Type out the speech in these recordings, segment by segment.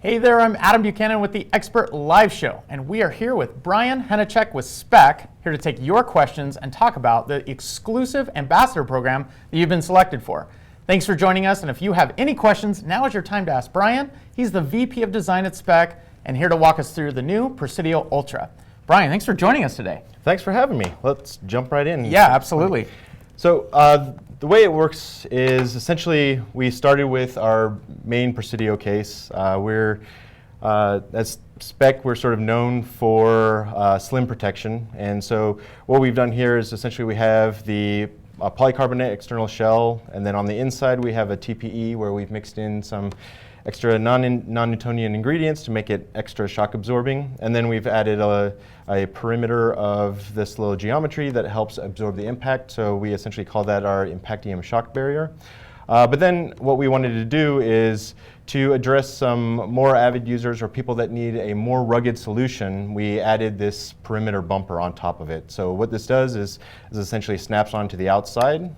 Hey there, I'm Adam Buchanan with the Expert Live Show, and we are here with Bryan Hynecek with Speck, here to take your questions and talk about the exclusive ambassador program that you've been selected for. Thanks for joining us, and if you have any questions, now is your time to ask Bryan. He's the VP of Design at Speck, and here to walk us through the new Presidio Ultra. Bryan, thanks for joining us today. Thanks for having me. Let's jump right in. Yeah, absolutely. So the way it works is essentially we started with our main Presidio case. As Speck, we're sort of known for slim protection. And so what we've done here is essentially we have the polycarbonate external shell, and then on the inside we have a TPE where we've mixed in some extra non-Newtonian ingredients to make it extra shock absorbing. And then we've added a perimeter of this little geometry that helps absorb the impact. So we essentially call that our Impactium shock barrier. But then what we wanted to do is to address some more avid users or people that need a more rugged solution. We added this perimeter bumper on top of it. So what this does is essentially snaps onto the outside.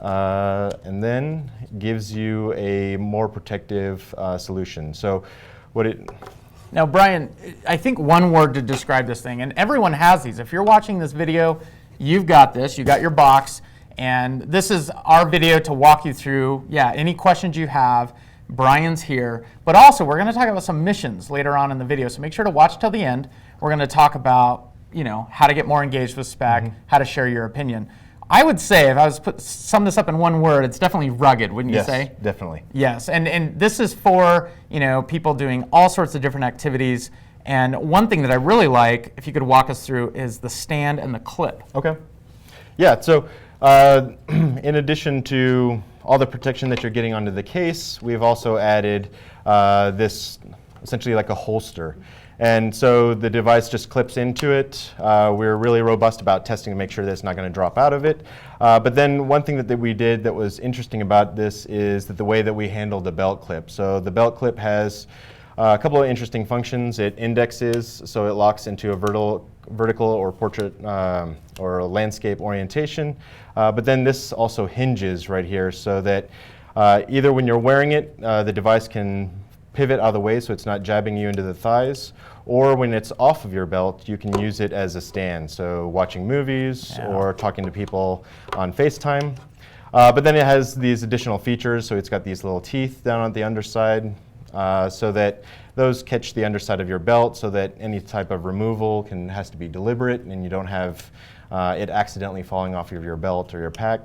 And then gives you a more protective solution. So Now, Bryan, I think one word to describe this thing, and everyone has these. If you're watching this video, you've got this, you got your box, and this is our video to walk you through, any questions you have. Bryan's here, but also we're going to talk about some missions later on in the video, so make sure to watch till the end. We're going to talk about, how to get more engaged with Speck, how to share your opinion. I would say, if I was to sum this up in one word, it's definitely rugged, wouldn't you say? Yes, definitely. Yes, and this is for people doing all sorts of different activities. And one thing that I really like, if you could walk us through, is the stand and the clip. Okay. Yeah, so in addition to all the protection that you're getting onto the case, we've also added this essentially like a holster. And so the device just clips into it. We're really robust about testing to make sure that it's not going to drop out of it. But then one thing that we did that was interesting about this is that the way that we handled the belt clip. So the belt clip has a couple of interesting functions. It indexes, so it locks into a vertical or portrait or a landscape orientation. But then this also hinges right here so that either when you're wearing it, the device can pivot out of the way so it's not jabbing you into the thighs, or when it's off of your belt, you can use it as a stand. So watching movies or talking to people on FaceTime. But then it has these additional features. So it's got these little teeth down on the underside so that those catch the underside of your belt so that any type of removal has to be deliberate and you don't have it accidentally falling off of your belt or your pack.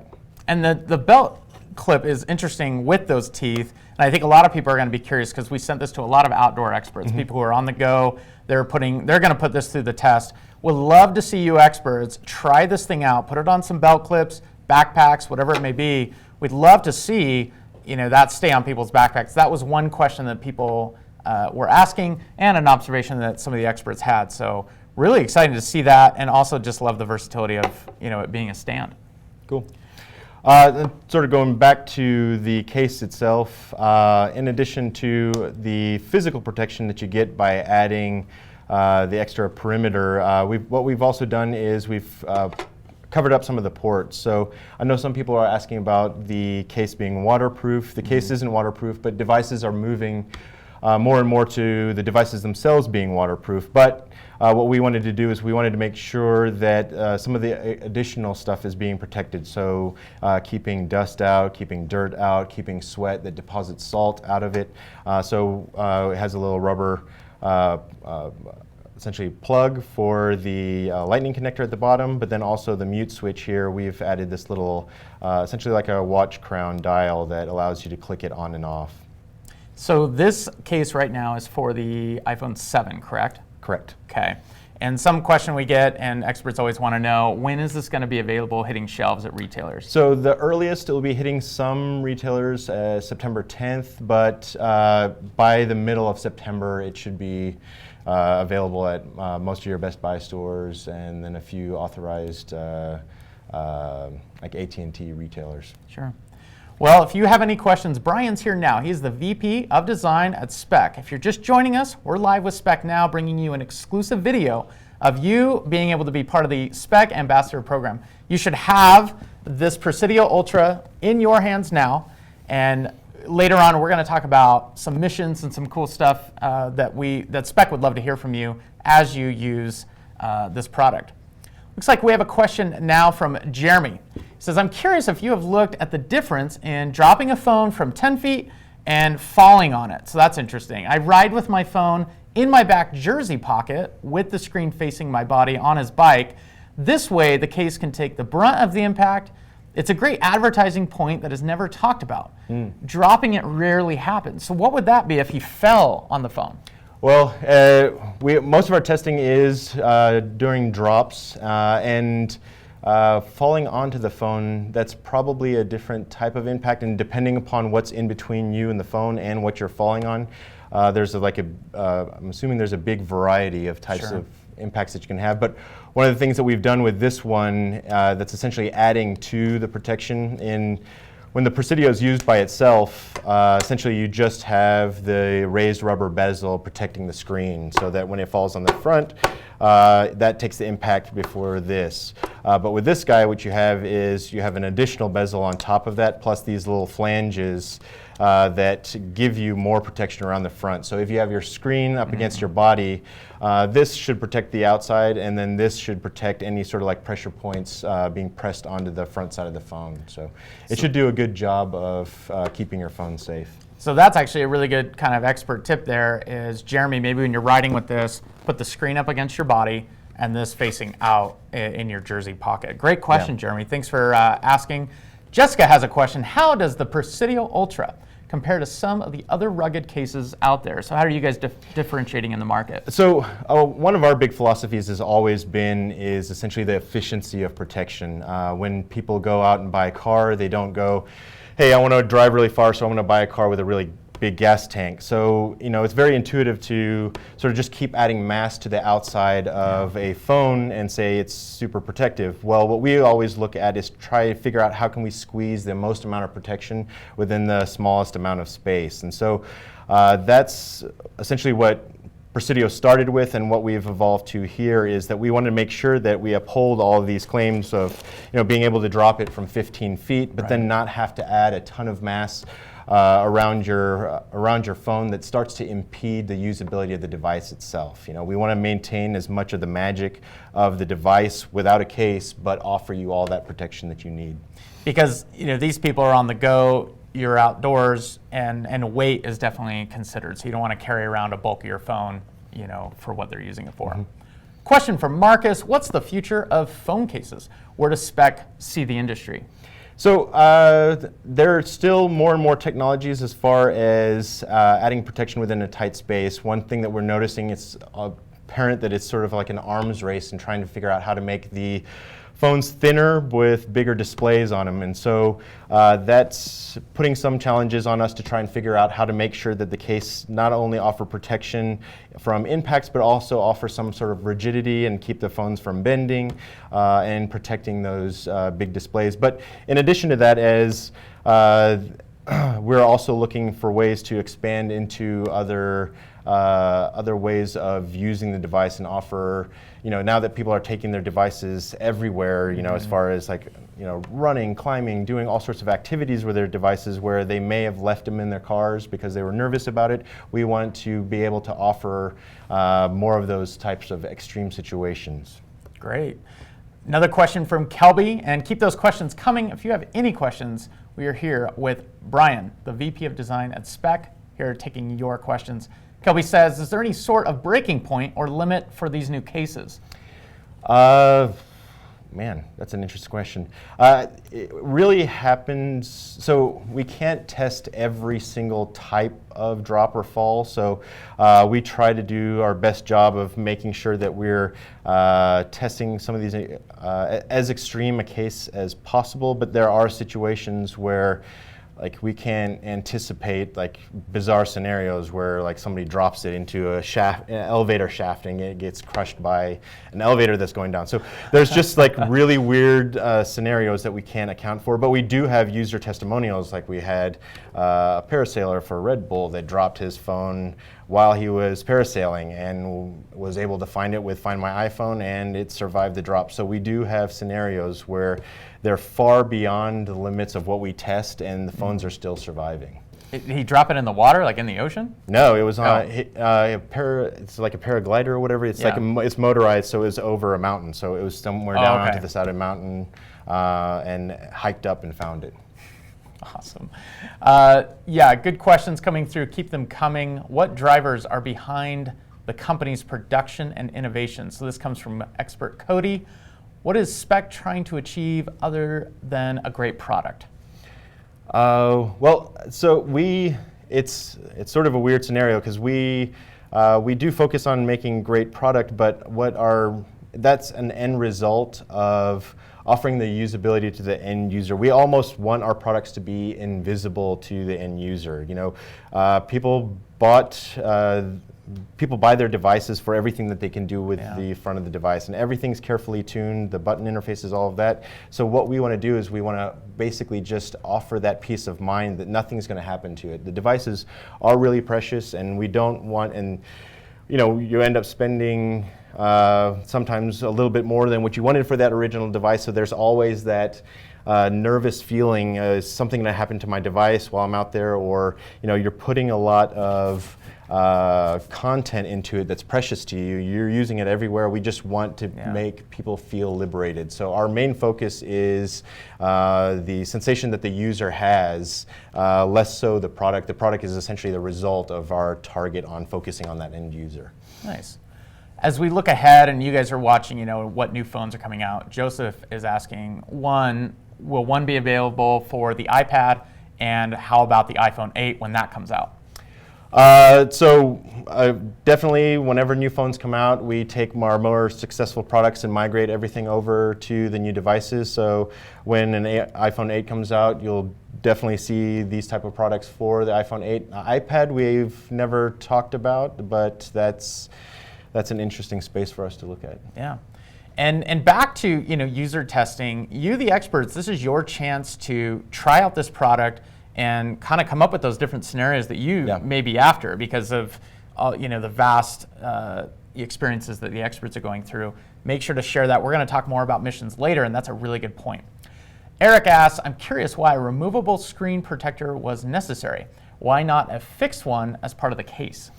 And the belt clip is interesting with those teeth, and I think a lot of people are going to be curious because we sent this to a lot of outdoor experts, people who are on the go. They're going to put this through the test. Would love to see you experts try this thing out, put it on some belt clips, backpacks, whatever it may be. We'd love to see that stay on people's backpacks. That was one question that people were asking, and an observation that some of the experts had. So really excited to see that, and also just love the versatility of it being a stand. Cool. Sort of going back to the case itself, in addition to the physical protection that you get by adding the extra perimeter, what we've also done is we've covered up some of the ports. So I know some people are asking about the case being waterproof. The case isn't waterproof, but devices are moving more and more to the devices themselves being waterproof. But what we wanted to do is we wanted to make sure that some of the additional stuff is being protected. So keeping dust out, keeping dirt out, keeping sweat that deposits salt out of it. So it has a little rubber essentially plug for the lightning connector at the bottom, but then also the mute switch here, we've added this little essentially like a watch crown dial that allows you to click it on and off. So this case right now is for the iPhone 7, correct? Correct. Okay. And some question we get, and experts always want to know, when is this going to be available hitting shelves at retailers? So the earliest it will be hitting some retailers September 10th, but by the middle of September it should be available at most of your Best Buy stores and then a few authorized like AT&T retailers. Sure. Well, if you have any questions, Bryan's here now. He's the VP of Design at Speck. If you're just joining us, we're live with Speck now, bringing you an exclusive video of you being able to be part of the Speck Ambassador Program. You should have this Presidio Ultra in your hands now, and later on, we're going to talk about some missions and some cool stuff that Speck would love to hear from you as you use this product. Looks like we have a question now from Jeremy. He says, I'm curious if you have looked at the difference in dropping a phone from 10 feet and falling on it. So that's interesting. I ride with my phone in my back jersey pocket with the screen facing my body on his bike. This way, the case can take the brunt of the impact. It's a great advertising point that is never talked about. Dropping it rarely happens. So what would that be if he fell on the phone? Well, most of our testing is during drops, and falling onto the phone, that's probably a different type of impact, and depending upon what's in between you and the phone and what you're falling on, I'm assuming there's a big variety of types of impacts that you can have. But one of the things that we've done with this one that's essentially adding to the protection when the Presidio is used by itself, essentially you just have the raised rubber bezel protecting the screen so that when it falls on the front, that takes the impact before this. But with this guy, what you have is you have an additional bezel on top of that, plus these little flanges that give you more protection around the front. So if you have your screen up against your body, this should protect the outside, and then this should protect any sort of like pressure points being pressed onto the front side of the phone. So it should do a good job of keeping your phone safe. So that's actually a really good kind of expert tip there is, Jeremy, maybe when you're riding with this, put the screen up against your body and this facing out in your jersey pocket. Great question, Jeremy. Thanks for asking. Jessica has a question. How does the Presidio Ultra compare to some of the other rugged cases out there? So how are you guys differentiating in the market? So one of our big philosophies has always been is essentially the efficiency of protection. When people go out and buy a car, they don't go, hey, I want to drive really far, so I'm going to buy a car with a really big gas tank. So, it's very intuitive to sort of just keep adding mass to the outside of a phone and say it's super protective. Well, what we always look at is try to figure out how can we squeeze the most amount of protection within the smallest amount of space. And so that's essentially what Presidio started with, and what we've evolved to here is that we want to make sure that we uphold all of these claims of being able to drop it from 15 feet, but then not have to add a ton of mass around your phone that starts to impede the usability of the device itself. We want to maintain as much of the magic of the device without a case, but offer you all that protection that you need. Because these people are on the go, you're outdoors, and weight is definitely considered. So you don't want to carry around a bulkier phone, for what they're using it for. Question from Marcus: what's the future of phone cases? Where does Speck see the industry? So there are still more and more technologies as far as adding protection within a tight space. One thing that we're noticing, it's apparent that it's sort of like an arms race in trying to figure out how to make the phones thinner with bigger displays on them. And so that's putting some challenges on us to try and figure out how to make sure that the case not only offer protection from impacts, but also offer some sort of rigidity and keep the phones from bending and protecting those big displays. But in addition to that, as we're also looking for ways to expand into other ways of using the device and offer, now that people are taking their devices everywhere, as far as running, climbing, doing all sorts of activities with their devices where they may have left them in their cars because they were nervous about it. We want to be able to offer more of those types of extreme situations. Great. Another question from Kelby, and keep those questions coming. If you have any questions, we are here with Bryan, the VP of Design at Speck, here taking your questions. Kelby says, is there any sort of breaking point or limit for these new cases? Man, that's an interesting question. It really happens, so we can't test every single type of drop or fall, so we try to do our best job of making sure that we're testing some of these as extreme a case as possible, but there are situations where we can anticipate bizarre scenarios where somebody drops it into an elevator shaft and it gets crushed by an elevator that's going down. So there's just really weird scenarios that we can't account for, but we do have user testimonials. We had a parasailer for Red Bull that dropped his phone while he was parasailing and was able to find it with Find My iPhone, and it survived the drop. So we do have scenarios where they're far beyond the limits of what we test, and the phones are still surviving. He drop it in the water, like in the ocean? No, it was on it's like a paraglider or whatever. It's like it's motorized, so it was over a mountain. So it was somewhere down onto the side of a mountain and hiked up and found it. Awesome. Yeah, good questions coming through. Keep them coming. What drivers are behind the company's production and innovation? So this comes from Expert Cody. What is Speck trying to achieve other than a great product? Well, so it's sort of a weird scenario because we do focus on making great product, but that's an end result of offering the usability to the end user. We almost want our products to be invisible to the end user. You know, people buy their devices for everything that they can do with the front of the device, and everything's carefully tuned, the button interfaces, all of that. So what we want to do is we want to basically just offer that peace of mind that nothing's going to happen to it. The devices are really precious, and we don't want, and you know, you end up spending sometimes a little bit more than what you wanted for that original device, so there's always that nervous feeling, is something going to happen to my device while I'm out there, or you know, you're putting a lot of content into it that's precious to you. You're using it everywhere. We just want to make people feel liberated. So our main focus is the sensation that the user has, less so the product. The product is essentially the result of our target on focusing on that end user. Nice. As we look ahead and you guys are watching, you know, what new phones are coming out, Joseph is asking, will one be available for the iPad, and how about the iPhone 8 when that comes out? Definitely whenever new phones come out, we take our more successful products and migrate everything over to the new devices. So when an iPhone 8 comes out, you'll definitely see these type of products for the iPhone 8. iPad we've never talked about, but that's an interesting space for us to look at. Yeah. And back to, you know, user testing, you the experts, this is your chance to try out this product and kind of come up with those different scenarios that you may be after because of you know, the vast experiences that the experts are going through. Make sure to share that. We're going to talk more about missions later, and that's a really good point. Eric asks, I'm curious why a removable screen protector was necessary. Why not a fixed one as part of the case?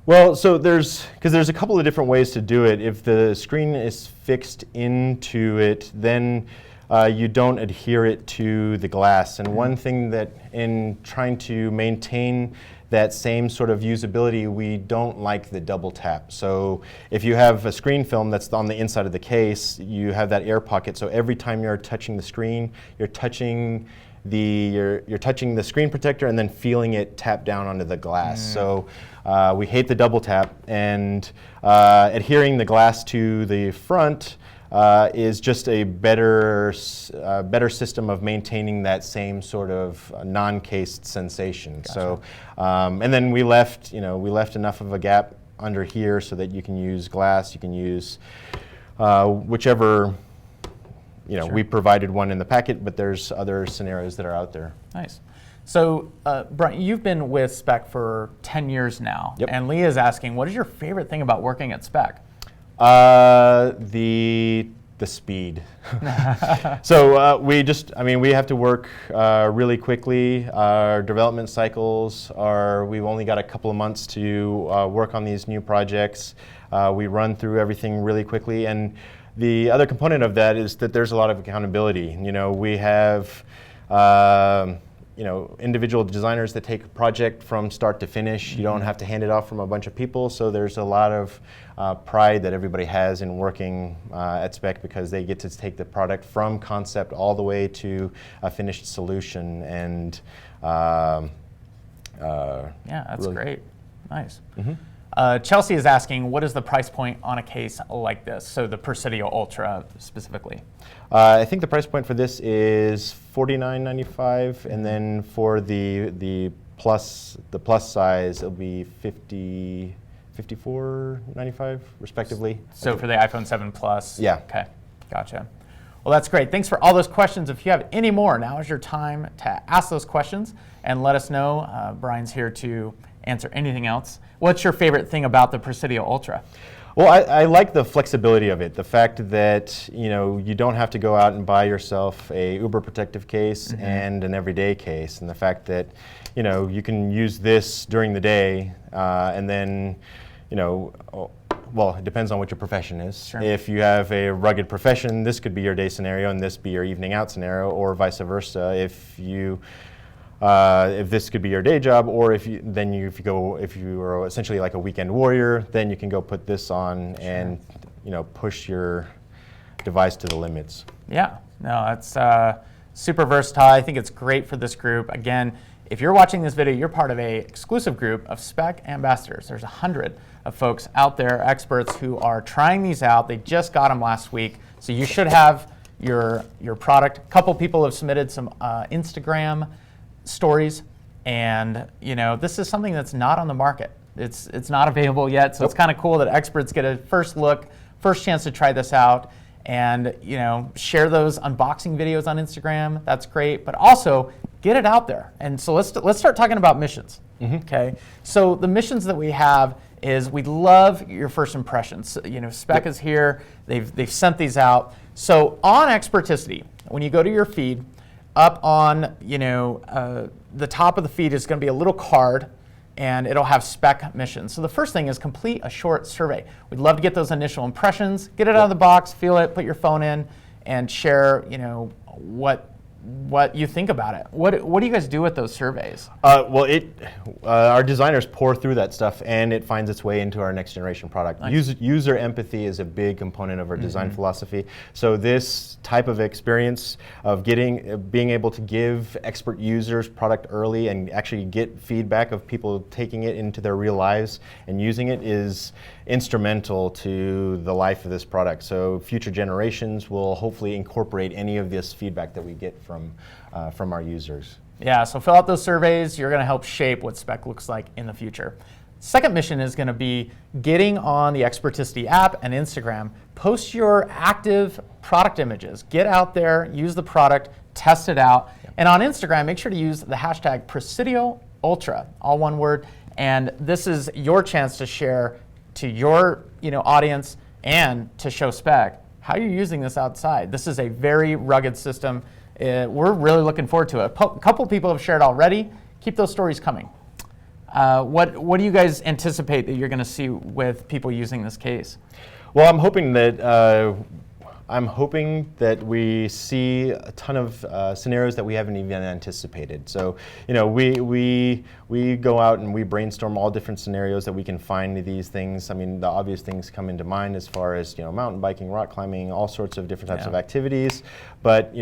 Well, so there's a couple of different ways to do it. If the screen is fixed into it, then you don't adhere it to the glass. And one thing that in trying to maintain that same sort of usability, we don't like the double tap. So if you have a screen film that's on the inside of the case, you have that air pocket. So every time you're touching the screen, you're touching the screen protector and then feeling it tap down onto the glass. So we hate the double tap, and adhering the glass to the front is just a better system of maintaining that same sort of non-cased sensation. Gotcha. So, and then we left enough of a gap under here so that you can use glass. You can use whichever. We provided one in the packet, but there's other scenarios that are out there. Nice. So, Bryan, you've been with Speck for 10 years now, and Leah's asking, what is your favorite thing about working at Speck? The speed. So we have to work really quickly. Our development cycles we've only got a couple of months to work on these new projects. We run through everything really quickly, and the other component of that is that there's a lot of accountability. We have individual designers that take a project from start to finish. You don't have to hand it off from a bunch of people, so there's a lot of pride that everybody has in working at Speck because they get to take the product from concept all the way to a finished solution. And that's great. Nice. Chelsea is asking, what is the price point on a case like this? So the Presidio Ultra specifically. I think the price point for this is $49.95, and then for the plus size, it'll be $54.95 respectively. So for the iPhone 7 Plus? Yeah. Okay, gotcha. Well, that's great. Thanks for all those questions. If you have any more, now is your time to ask those questions and let us know. Bryan's here to answer anything else. What's your favorite thing about the Presidio Ultra? Well, I like the flexibility of it. The fact that you don't have to go out and buy yourself a uber protective case and an everyday case, and the fact that you can use this during the day, and then well, it depends on what your profession is. Sure. If you have a rugged profession, this could be your day scenario, and this be your evening out scenario, or vice versa. If this could be your day job, or if you are essentially like a weekend warrior, then you can go put this on and push your device to the limits. Yeah, no, it's super versatile. I think it's great for this group. Again, if you're watching this video, you're part of a exclusive group of Speck ambassadors. There's 100 of folks out there, experts who are trying these out. They just got them last week, so you should have your product. A couple people have submitted some Instagram stories, and this is something that's not on the market. It's not available yet, so It's kind of cool that experts get a first look, first chance to try this out, and share those unboxing videos on Instagram. That's great, but also get it out there. And so let's start talking about missions. Okay, so the missions that we have is we love your first impressions. Speck is here. They've sent these out. So on Experticity, when you go to your feed, up on the top of the feed is going to be a little card, and it'll have Speck missions. So the first thing is complete a short survey. We'd love to get those initial impressions, get it out of the box, feel it, put your phone in, and share what you think about it. What do you guys do with those surveys? Well, our designers pour through that stuff, and it finds its way into our next generation product. Nice. User empathy is a big component of our design philosophy. So this type of experience of being able to give expert users product early and actually get feedback of people taking it into their real lives and using it is instrumental to the life of this product. So future generations will hopefully incorporate any of this feedback that we get from our users. Yeah, so fill out those surveys. You're going to help shape what Speck looks like in the future. Second mission is going to be getting on the Experticity app and Instagram. Post your active product images. Get out there, use the product, test it out. Yep. And on Instagram, make sure to use the hashtag Presidio Ultra, all one word. And this is your chance to share to your audience and to show Speck how you're using this outside. This is a very rugged system. We're really looking forward to it. A couple people have shared already. Keep those stories coming. What do you guys anticipate that you're going to see with people using this case? Well, I'm hoping that we see a ton of scenarios that we haven't even anticipated. So, we go out and we brainstorm all different scenarios that we can find these things. I mean, the obvious things come into mind as far as mountain biking, rock climbing, all sorts of different types of activities. But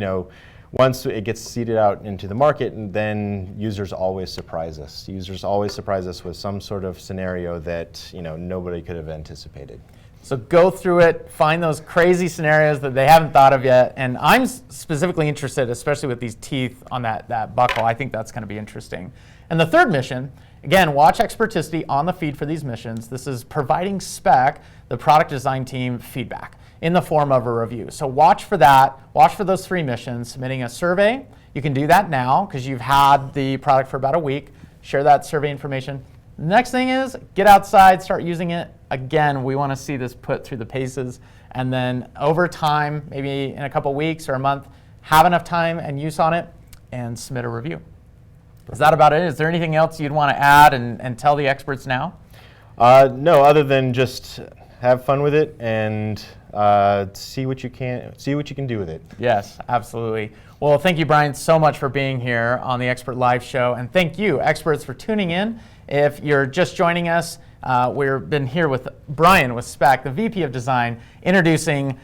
once it gets seeded out into the market, and then users always surprise us. Users always surprise us with some sort of scenario that nobody could have anticipated. So go through it, find those crazy scenarios that they haven't thought of yet. And I'm specifically interested, especially with these teeth on that buckle. I think that's going to be interesting. And the third mission, again, watch Experticity on the feed for these missions. This is providing Speck, the product design team, feedback in the form of a review. So watch for that. Watch for those 3 missions. Submitting a survey. You can do that now because you've had the product for about a week. Share that survey information. The next thing is get outside, start using it. Again, we want to see this put through the paces. And then over time, maybe in a couple weeks or a month, have enough time and use on it and submit a review. Is that about it? Is there anything else you'd want to add and tell the experts now? No, other than just have fun with it and see what you can do with it. Yes, absolutely. Well, thank you, Bryan, so much for being here on the Expert Live Show, and thank you, experts, for tuning in. If you're just joining us, we've been here with Bryan with Speck, the VP of Design, introducing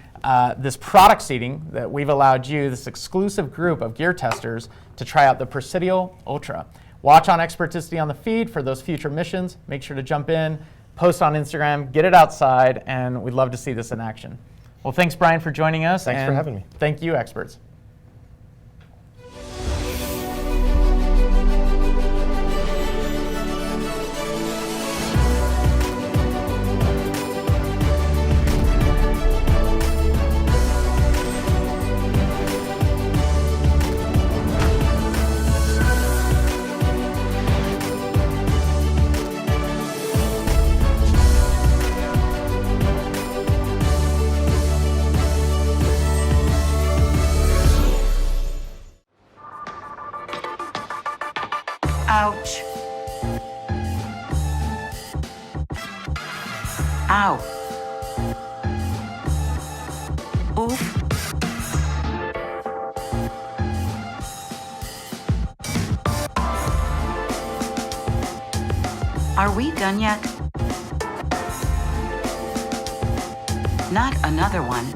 this product seeding that we've allowed you, this exclusive group of gear testers, to try out the Presidio Ultra. Watch on Experticity on the feed for those future missions. Make sure to jump in, post on Instagram, get it outside, and we'd love to see this in action. Well, thanks, Bryan, for joining us. Thanks for having me. Thank you, experts. Ow. Oof. Are we done yet? Not another one.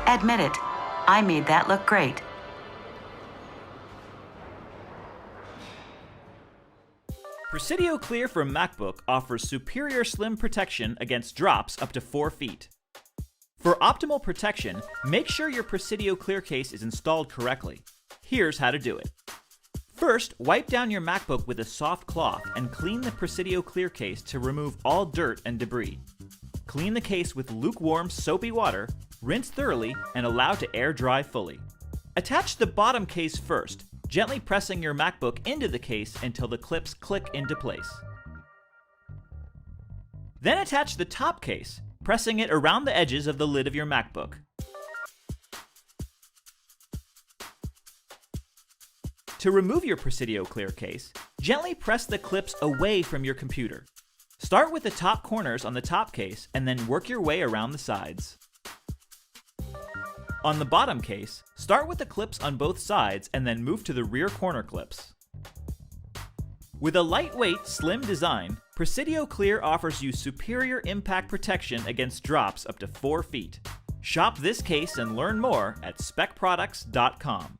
Admit it, I made that look great. Presidio Clear from MacBook offers superior slim protection against drops up to 4 feet. For optimal protection, make sure your Presidio Clear case is installed correctly. Here's how to do it. First, wipe down your MacBook with a soft cloth and clean the Presidio Clear case to remove all dirt and debris. Clean the case with lukewarm, soapy water, rinse thoroughly, and allow to air dry fully. Attach the bottom case first, gently pressing your MacBook into the case until the clips click into place. Then attach the top case, pressing it around the edges of the lid of your MacBook. To remove your Presidio Clear case, gently press the clips away from your computer. Start with the top corners on the top case and then work your way around the sides. On the bottom case, start with the clips on both sides and then move to the rear corner clips. With a lightweight, slim design, Presidio Clear offers you superior impact protection against drops up to 4 feet. Shop this case and learn more at speckproducts.com.